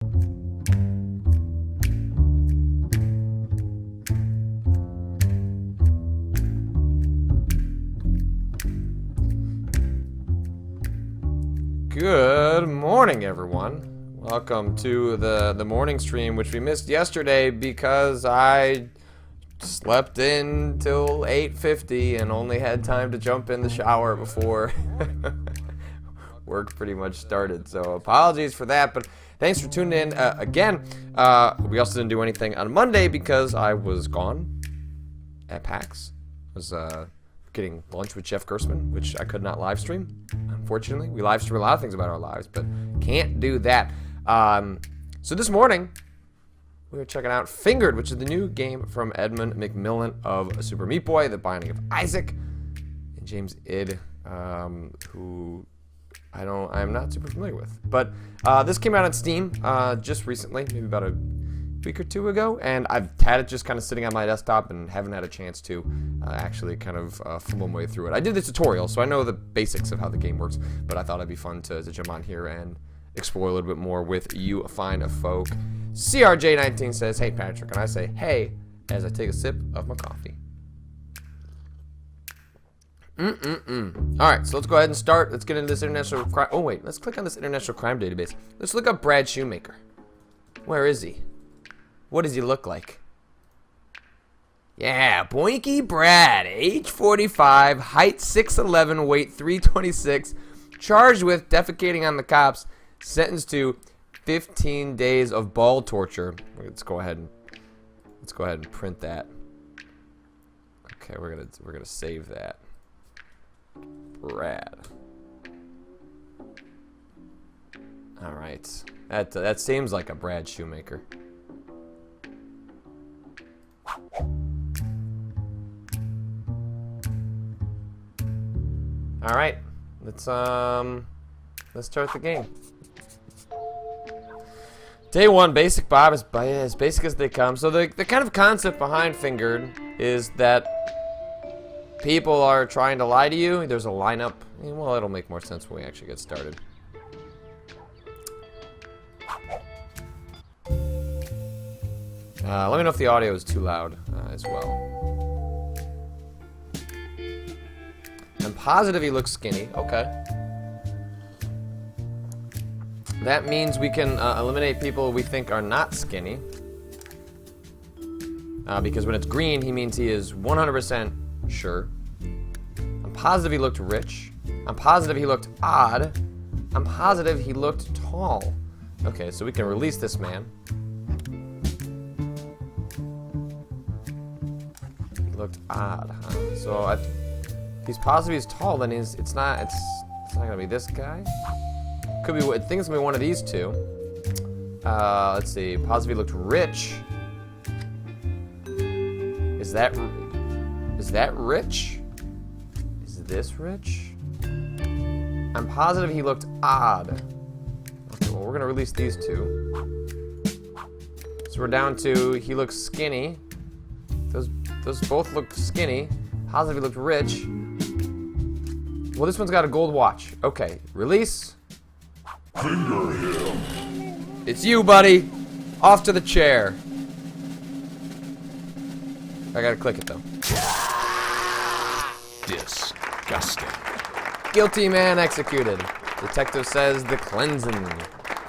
Good morning, everyone. Welcome to the morning stream, which we missed yesterday because I slept in till 8:50 and only had time to jump in the shower before work pretty much started. So apologies for that, but thanks for tuning in again. We also didn't do anything on Monday because I was gone at PAX. I was getting lunch with Jeff Gerstmann, which I could not live stream. Unfortunately, we live stream a lot of things about our lives, but can't do that. So this morning, we were checking out Fingered, which is the new game from Edmund McMillan of Super Meat Boy, The Binding of Isaac, and James Id, who I'm not super familiar with. But this came out on Steam just recently, maybe about a week or two ago, and I've had it just kind of sitting on my desktop and haven't had a chance to actually kind of fumble my way through it. I did the tutorial, so I know the basics of how the game works, but I thought it'd be fun to jump on here and explore a little bit more with you fine folk. CRJ19 says, "Hey Patrick," and I say, "Hey," as I take a sip of my coffee. Alright, so let's go ahead and start. Let's get into this international crime. Oh wait, let's click on this international crime database. Let's look up Brad Shoemaker. Where is he? What does he look like? Yeah, Boinky Brad, age 45, height 6'11", weight 326, charged with defecating on the cops, sentenced to 15 days of ball torture. Let's go ahead and print that. Okay, we're gonna save that. Brad. All right, that seems like a Brad Shoemaker. All right, let's start the game. Day one, basic Bob is as basic as they come. So the kind of concept behind Fingered is that people are trying to lie to you. There's a lineup. Well, it'll make more sense when we actually get started. Let me know if the audio is too loud as well. I'm positive he looks skinny. Okay. That means we can eliminate people we think are not skinny. Because when it's green, he means he is 100% sure. I'm positive he looked rich. I'm positive he looked odd. I'm positive he looked tall. Okay, so we can release this man. He looked odd, huh? So if he's positive he's tall, then it's not gonna be this guy. Could be. I think it's gonna be one of these two. Let's see. Positive he looked rich. Is that rich? Is this rich? I'm positive he looked odd. Okay, well we're gonna release these two. So we're down to he looks skinny. Those both look skinny. Positive he looked rich. Well, this one's got a gold watch. Okay, release. Finger him. It's you, buddy. Off to the chair. I gotta click it though. Disgusting. Guilty man executed. Detective says the cleansing.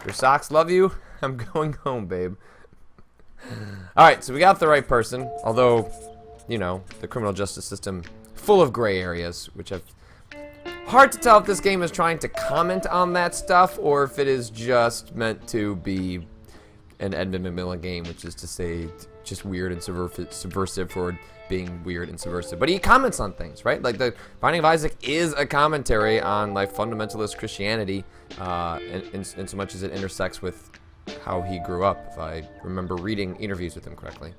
Your socks love you? I'm going home, babe. Alright, so we got the right person. Although, you know, the criminal justice system full of gray areas, which have hard to tell if this game is trying to comment on that stuff or if it is just meant to be an Edmund McMillan game, which is to say just weird and subversive for being weird and subversive. But he comments on things, right? Like the Binding of Isaac is a commentary on like fundamentalist Christianity in so much as it intersects with how he grew up, if I remember reading interviews with him correctly.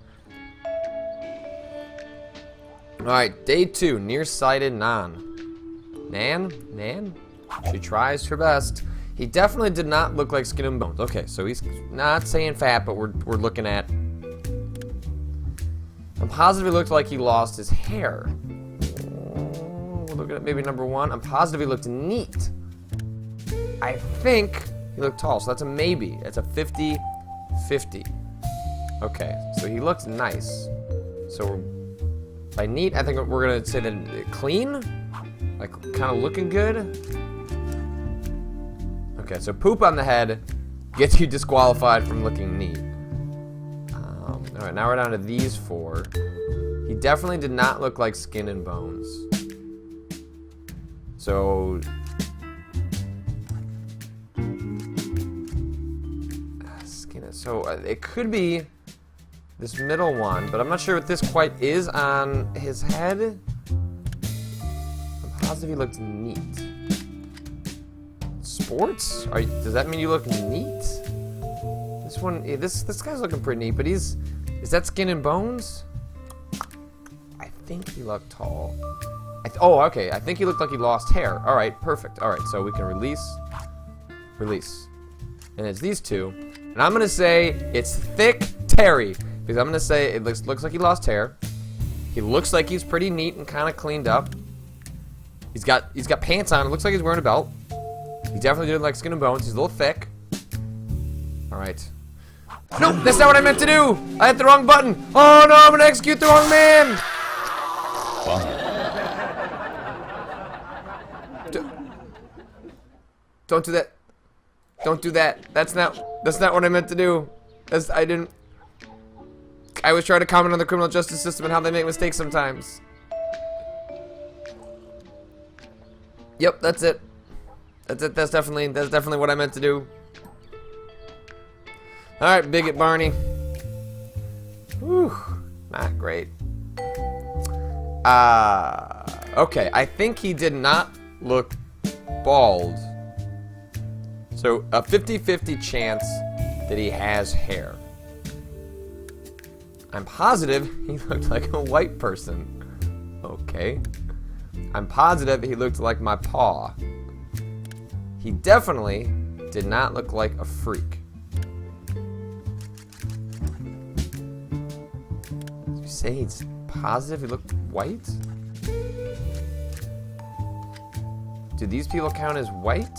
Alright, day 2, nearsighted Nan. Nan? She tries her best. He definitely did not look like skin and bones. Okay, so he's not saying fat, but we're looking at... I'm positive he looked like he lost his hair. We're looking at maybe number 1. I'm positive he looked neat. I think he looked tall. So that's a maybe. It's a 50-50. Okay, so he looked nice. So by neat, I think we're gonna say that clean, like kind of looking good. Okay, so poop on the head gets you disqualified from looking neat. All right, now we're down to these 4. He definitely did not look like skin and bones. So it could be this middle one, but I'm not sure what this quite is on his head. I'm positive he looked neat. Sports? Does that mean you look neat? This one, this guy's looking pretty neat, but is that skin and bones? I think he looked tall. Oh, okay. I think he looked like he lost hair. All right, perfect. All right, so we can release. And it's these 2. And I'm gonna say it's Thick Terry, because I'm gonna say it looks like he lost hair. He looks like he's pretty neat and kind of cleaned up. He's got pants on. It looks like he's wearing a belt. He definitely didn't like skin and bones. He's a little thick. All right. Nope, that's not what I meant to do. I hit the wrong button. Oh no, I'm gonna execute the wrong man. Don't do that. Don't do that. That's not what I meant to do. I was trying to comment on the criminal justice system and how they make mistakes sometimes. Yep, that's it. That's it. That's definitely what I meant to do. All right, Bigot Barney. Whew, not great. Okay, I think he did not look bald. So a 50-50 chance that he has hair. I'm positive he looked like a white person. Okay. I'm positive he looked like my paw. He definitely did not look like a freak. Did you say he's positive he looked white? Do these people count as white?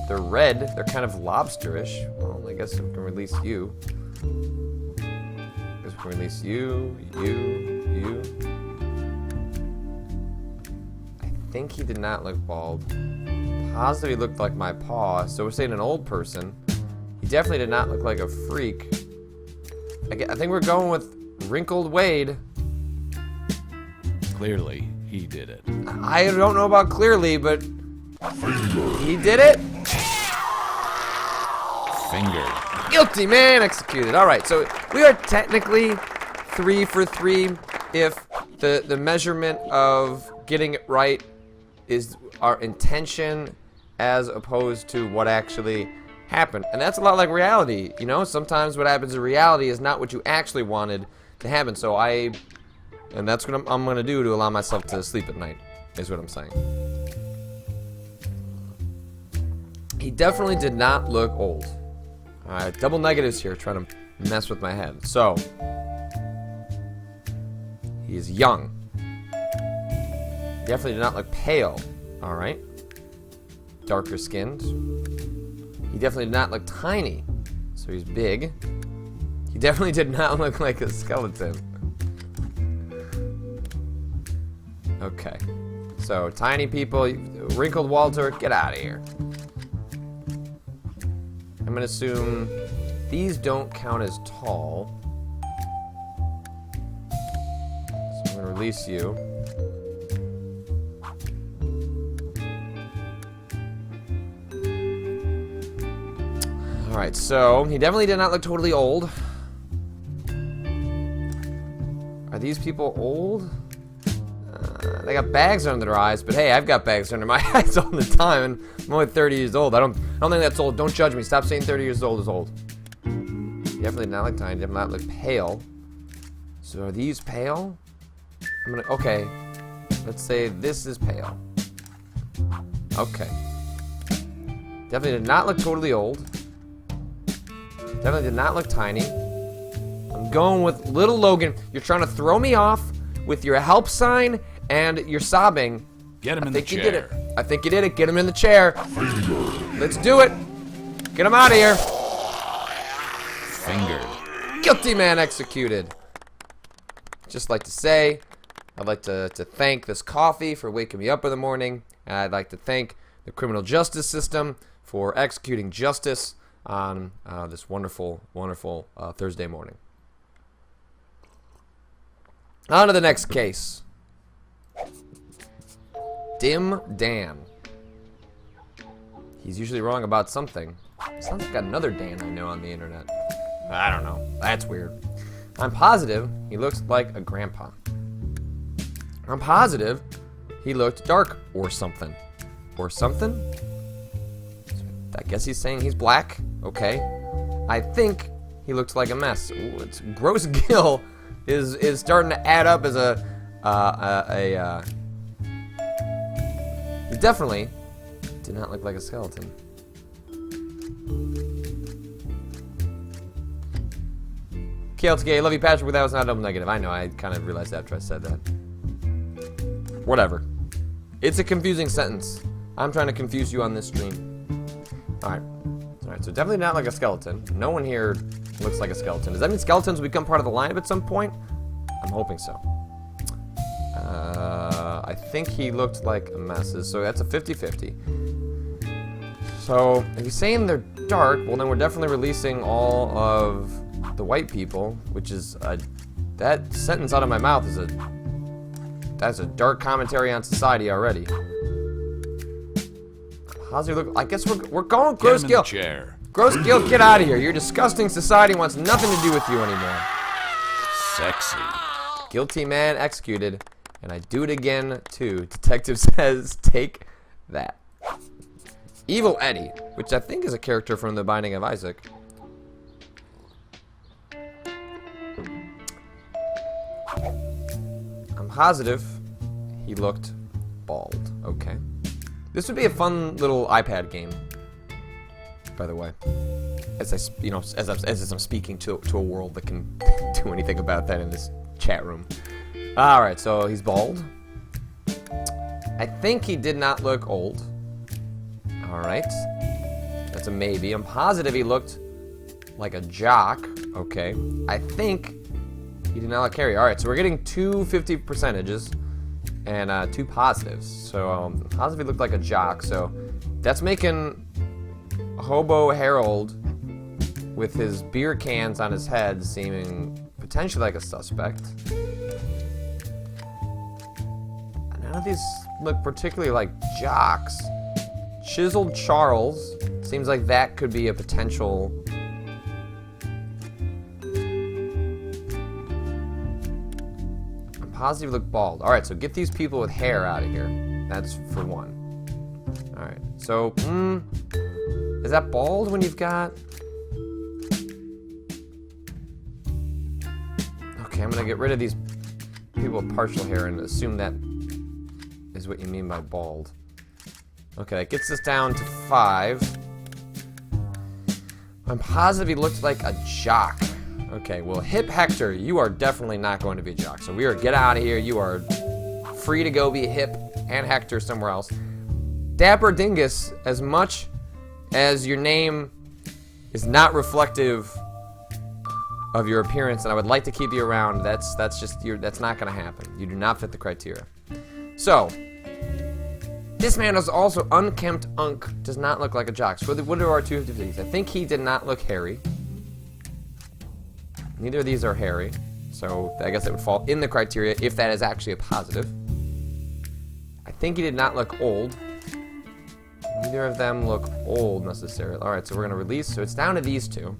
They're red. They're kind of lobsterish. Well, I guess we can release you. I guess we can release you. I think he did not look bald. Positive he looked like my paw. So we're saying an old person. He definitely did not look like a freak. I think we're going with Wrinkled Wade. Clearly, he did it. I don't know about clearly, but he did it. Finger. Guilty, man. Executed. All right, so we are technically 3 for 3 if the measurement of getting it right is our intention as opposed to what actually happened. And that's a lot like reality, you know? Sometimes what happens in reality is not what you actually wanted to happen. So and that's what I'm going to do to allow myself to sleep at night, is what I'm saying. He definitely did not look old. Alright, double negatives here, trying to mess with my head. So, he is young. Definitely did not look pale. Alright. Darker skinned. He definitely did not look tiny. So he's big. He definitely did not look like a skeleton. Okay. So, tiny people, Wrinkled Walter, get out of here. I'm gonna assume these don't count as tall. So I'm gonna release you. Alright, so he definitely did not look totally old. Are these people old? They got bags under their eyes, but hey, I've got bags under my eyes all the time, and I'm only 30 years old. I don't think that's old. Don't judge me. Stop saying 30 years old is old. Definitely not look tiny. Definitely not look pale. So are these pale? Okay. Let's say this is pale. Okay. Definitely did not look totally old. Definitely did not look tiny. I'm going with little Logan. You're trying to throw me off with your help sign and you're sobbing. Get him in the chair. You did it. I think you did it. Get him in the chair. Let's do it. Get him out of here. Fingered. Guilty man executed. Just like to say, I'd like to thank this coffee for waking me up in the morning. And I'd like to thank the criminal justice system for executing justice on this wonderful, wonderful Thursday morning. On to the next case. Dim Dan. He's usually wrong about something. Sounds like another Dan I know on the internet. I don't know. That's weird. I'm positive he looks like a grandpa. I'm positive he looked dark or something. Or something? I guess he's saying he's black. Okay. I think he looks like a mess. Ooh, it's gross Gill is starting to add up as he definitely did not look like a skeleton. KLTK, I love you, Patrick, but that was not a double negative. I know, I kind of realized after I said that. Whatever. It's a confusing sentence. I'm trying to confuse you on this stream. Alright. Alright, so definitely not like a skeleton. No one here looks like a skeleton. Does that mean skeletons will become part of the lineup at some point? I'm hoping so. I think he looked like a mess. So that's a 50-50. So if he's saying they're dark, well then we're definitely releasing all of the white people, which is that sentence out of my mouth is that's a dark commentary on society already. How's he look? I guess we're going Gross Gill. Chair. Gross Gill, get out of here. Your disgusting society wants nothing to do with you anymore. Sexy. Guilty man executed, and I do it again too. Detective says, take that. Evil Eddie, which I think is a character from The Binding of Isaac. I'm positive he looked bald. Okay. This would be a fun little iPad game, by the way. As I'm speaking to a world that can do anything about that in this chat room. All right, so he's bald. I think he did not look old. All right, that's a maybe. I'm positive he looked like a jock. Okay, I think he did not look hairy. All right, so we're getting two 50 percentages and two positives. So positive he looked like a jock. So that's making Hobo Harold with his beer cans on his head seeming potentially like a suspect. None of these look particularly like jocks. Chiseled Charles seems like that could be a potential. I'm positive he looked bald. All right, so get these people with hair out of here. That's for one. All right, so is that bald when you've got? Okay, I'm gonna get rid of these people with partial hair and assume that is what you mean by bald. Okay, that gets us down to 5. I'm positive he looked like a jock. Okay, well, Hip Hector, you are definitely not going to be a jock. So we are get out of here. You are free to go be Hip and Hector somewhere else. Dapper Dingus, as much as your name is not reflective of your appearance, and I would like to keep you around, that's not going to happen. You do not fit the criteria. So, this man is also unkempt unk, does not look like a jock. So what are our two 50s? I think he did not look hairy. Neither of these are hairy, so I guess it would fall in the criteria if that is actually a positive. I think he did not look old. Neither of them look old necessarily. All right, so we're gonna release. So it's down to these two.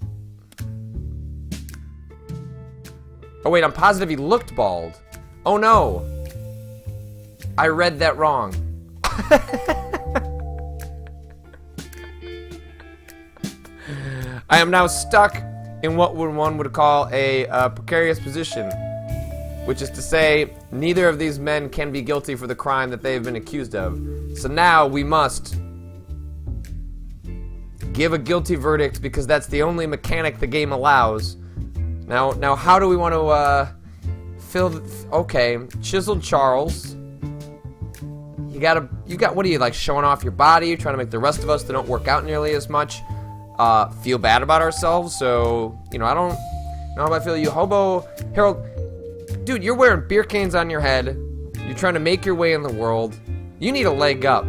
Oh wait, I'm positive he looked bald. Oh no, I read that wrong. I am now stuck in what one would call a precarious position, which is to say, neither of these men can be guilty for the crime that they have been accused of. So now we must give a guilty verdict because that's the only mechanic the game allows. Now, how do we want to fill? Okay, Chiseled Charles. You got what are you like showing off your body? You're trying to make the rest of us that don't work out nearly as much feel bad about ourselves. So, you know, I don't know how I feel. You hobo Harold, dude, you're wearing beer cans on your head. You're trying to make your way in the world. You need a leg up.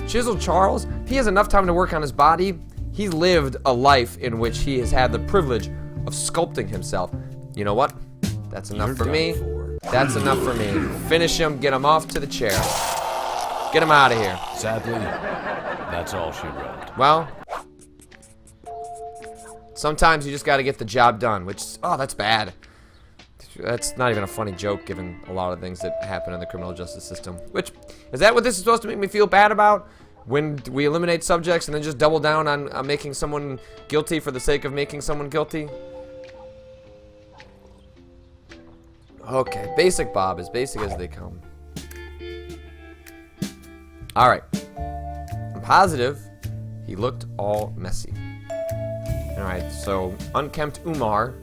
Chisel Charles, he has enough time to work on his body. He's lived a life in which he has had the privilege of sculpting himself. You know what? That's enough for me. That's enough for me. Finish him, get him off to the chair. Get him out of here. Sadly, that's all she wrote. Well, sometimes you just got to get the job done, which, oh, that's bad. That's not even a funny joke given a lot of things that happen in the criminal justice system. Which, is that what this is supposed to make me feel bad about? When we eliminate subjects and then just double down on making someone guilty for the sake of making someone guilty? Okay, basic Bob, as basic as they come. Alright. I'm positive he looked all messy. Alright, so unkempt Umar.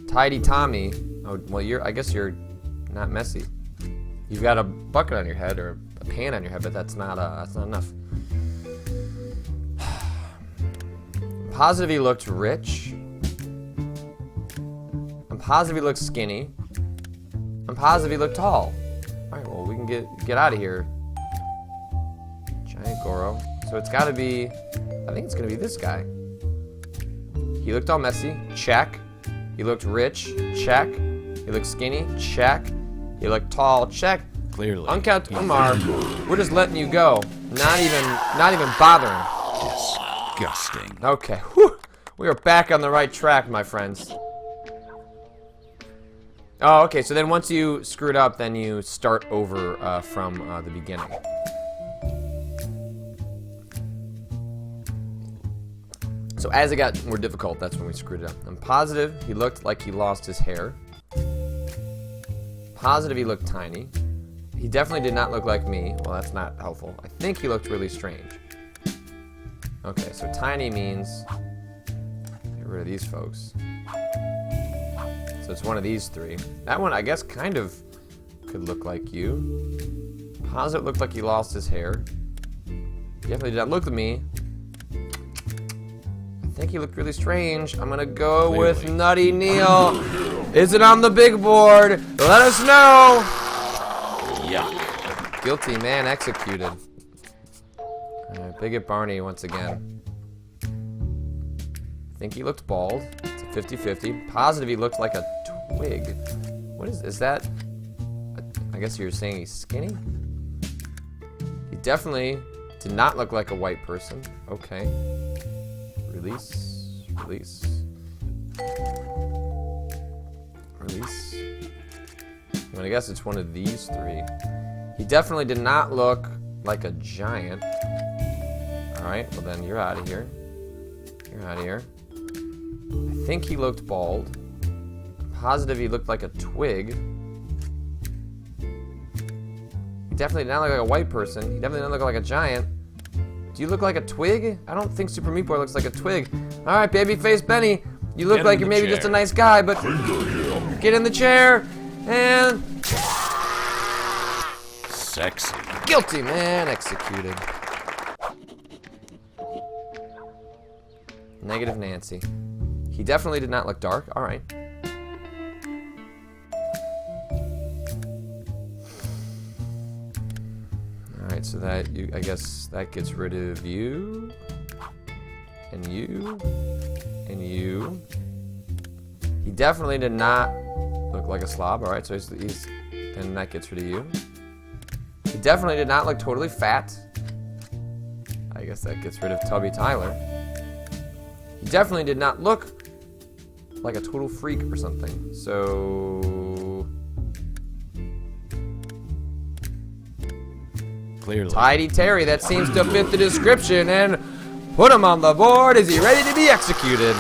Tidy Tommy. Oh, well, I guess you're not messy. You've got a bucket on your head or a pan on your head, but that's not enough. Positive he looked rich. I'm positive he looked skinny. I'm positive he looked tall. All right, well, we can get out of here. Giant Goro. So it's got to be, I think it's going to be this guy. He looked all messy. Check. He looked rich. Check. He looked skinny. Check. He looked tall. Check. Clearly. Unkempt Umar, we're just letting you go. Not even bothering. Disgusting. Okay. Whew. We are back on the right track, my friends. Oh, okay. So then once you screwed up, then you start over from the beginning. So as it got more difficult, that's when we screwed it up. I'm positive he looked like he lost his hair. Positive he looked tiny. He definitely did not look like me. Well, that's not helpful. I think he looked really strange. Okay, so tiny means get rid of these folks. So it's one of these three. That one, I guess, kind of could look like you. Positive looked like he lost his hair. Definitely did not look at me. I think he looked really strange. I'm gonna go with Nutty Neil. Is it on the big board? Let us know. Yuck. Guilty man executed. Alright, Bigot Barney once again. I think he looked bald. It's a 50-50. Positive he looked like a twig. What is that? I guess you're saying he's skinny? He definitely did not look like a white person. Okay. Release. Release. Release. I'm gonna guess it's one of these three. He definitely did not look like a giant. Alright, well then you're out of here. You're out of here. I think he looked bald. I'm positive he looked like a twig. He definitely did not look like a white person. He definitely didn't look like a giant. Do you look like a twig? I don't think Super Meat Boy looks like a twig. Alright, Babyface Benny. You look like you're maybe just a nice guy, but get in the chair and Sexy. guilty man executed. Negative Nancy. He definitely did not look dark. Alright. Alright, so that I guess that gets rid of you. And you. And you. He definitely did not look like a slob. Alright, so he's and that gets rid of you. He definitely did not look totally fat. I guess that gets rid of Tubby Tyler. He definitely did not look like a total freak or something. So Clearly. Tidy Terry, that seems to fit the description, and put him on the board. Is he ready to be executed?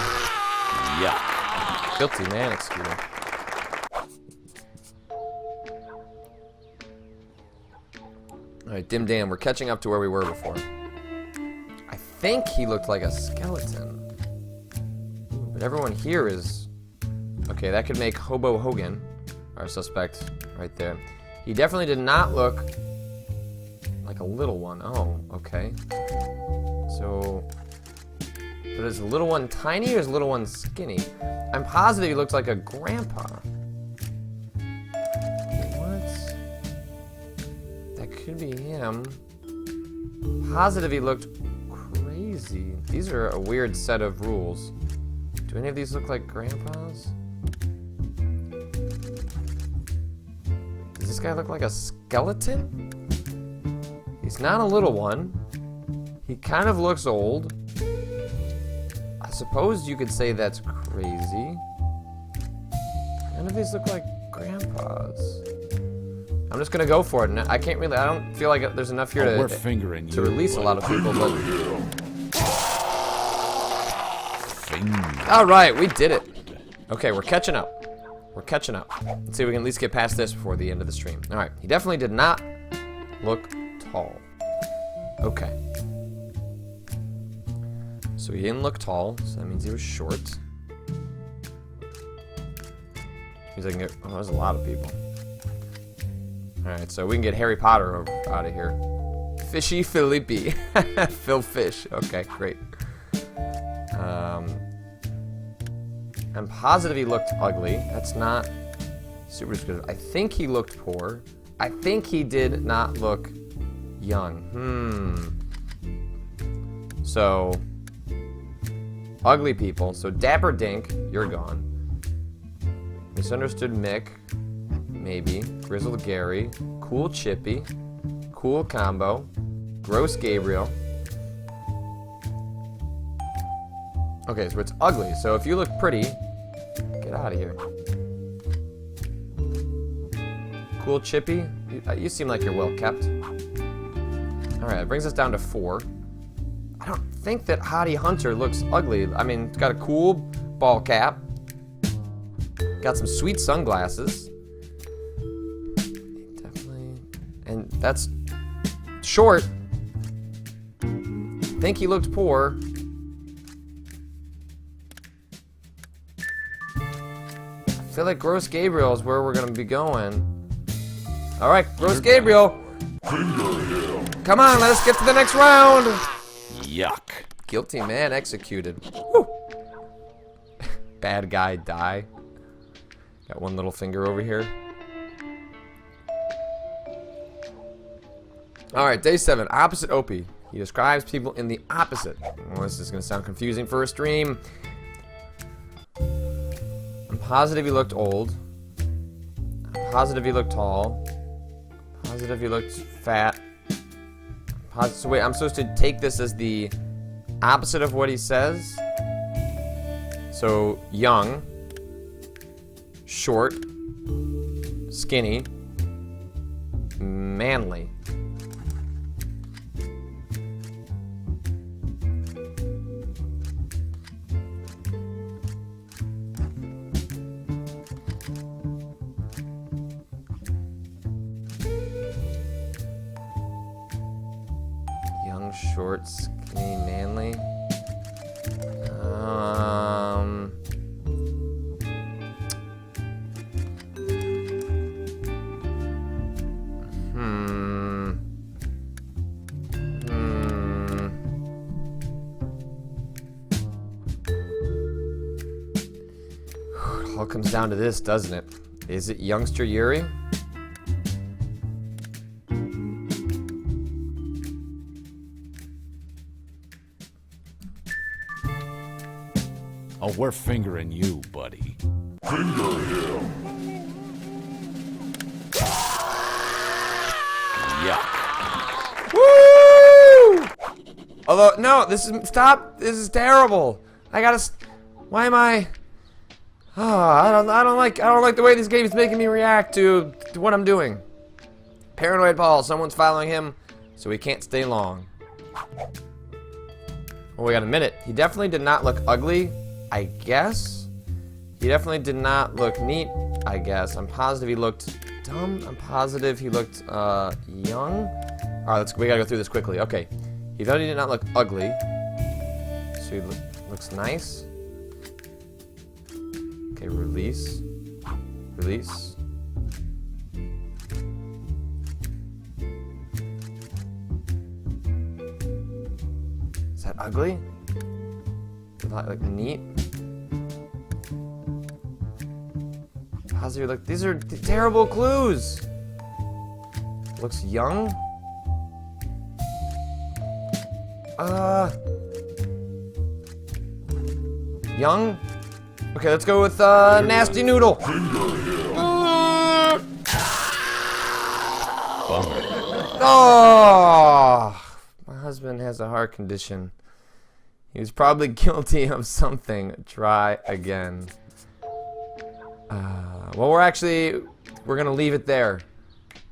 Yuck. Guilty man executed. Alright, Dim Dam, we're catching up to where we were before. I think he looked like a skeleton. But everyone here is... Okay, that could make Hobo Hogan our suspect right there. He definitely did not look like a little one. Oh, okay. So, But is the little one tiny or is the little one skinny? I'm positive he looks like a grandpa. What? That could be him. Positive he looked crazy. These are a weird set of rules. Do any of these look like grandpas? Does this guy look like a skeleton? He's not a little one. He kind of looks old. I suppose you could say that's crazy. None of these look like grandpas. I'm just gonna go for it. I can't really. I don't feel like there's enough here We're fingering to you, release a lot of people. But Finger. all right, we did it. Okay, we're catching up. We're catching up. Let's see if we can at least get past this before the end of the stream. All right, he definitely did not look tall. Okay. So he didn't look tall, so that means he was short. Means I can get. Oh, there's a lot of people. Alright, so we can get Harry Potter out of here. Fishy Philippi. Phil Fish. Okay, great. I'm positive he looked ugly. That's not super good. I think he looked poor. I think he did not look young. So, ugly people. So Dapper Dink, you're gone. Misunderstood Mick, maybe. Grizzled Gary, Cool Chippy, Cool Combo, Gross Gabriel. Okay, so it's ugly. So if you look pretty, get out of here. Cool Chippy, you seem like you're well kept. Alright, it brings us down to 4. I don't think that Hottie Hunter looks ugly. I mean, it's got a cool ball cap. Got some sweet sunglasses. Definitely. And that's short. Think he looked poor. I feel like Gross Gabriel is where we're going to be going. Alright, Gross Gabriel. Come on, let us get to the next round. Yuck. Guilty man executed. Woo. Bad guy die. Got one little finger over here. Alright, day 7. Opposite Opie. He describes people in the opposite. Well, this is going to sound confusing for a stream. I'm positive he looked old. I'm positive he looked tall. Positive he looked fat. So wait, I'm supposed to take this as the opposite of what he says. So, young. Short. Skinny. Manly. Young, short, skinny, manly. It all comes down to this, doesn't it? Is it Youngster Yuri? Oh, we're fingering you, buddy. Yuck. Woo! Although, no, this is, stop, this is terrible. I gotta, why am I, I don't like the way this game is making me react to what I'm doing. Paranoid Paul, someone's following him, so he can't stay long. Oh, we got a minute. He definitely did not look ugly, I guess. He definitely did not look neat, I guess. I'm positive he looked dumb. I'm positive he looked young. All right, we gotta go through this quickly. Okay, he definitely did not look ugly. So he looks nice. Okay, release. Release. Is that ugly? Like neat. Positive, like these are terrible clues. Looks young. Young? Okay, let's go with Nasty Noodle. Oh, my husband has a heart condition. He was probably guilty of something. Try again. Well, we're gonna leave it there.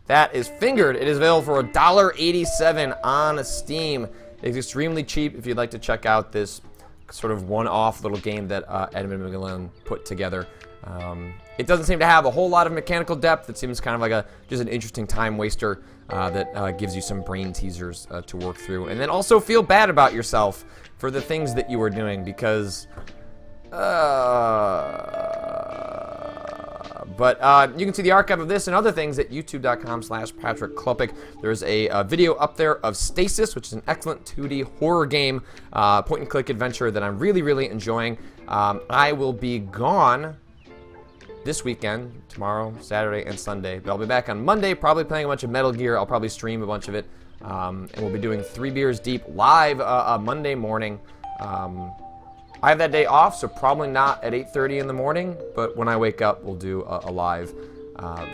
That is Fingered. It is available for $1.87 on Steam. It's extremely cheap if you'd like to check out this sort of one-off little game that Edmund McGillen put together. It doesn't seem to have a whole lot of mechanical depth. It seems kind of like just an interesting time waster that gives you some brain teasers to work through. And then also feel bad about yourself for the things that you were doing because... But you can see the archive of this and other things at youtube.com/PatrickKlepek. There's a video up there of Stasis, which is an excellent 2D horror game, point-and-click adventure that I'm really, really enjoying. I will be gone this weekend, tomorrow, Saturday, and Sunday. But I'll be back on Monday, probably playing a bunch of Metal Gear. I'll probably stream a bunch of it. And we'll be doing 3 Beers Deep live Monday morning. I have that day off, so probably not at 8:30 in the morning, but when I wake up, we'll do a live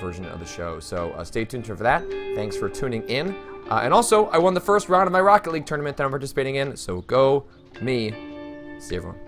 version of the show. So stay tuned for that. Thanks for tuning in. And also, I won the first round of my Rocket League tournament that I'm participating in, so go me. See everyone.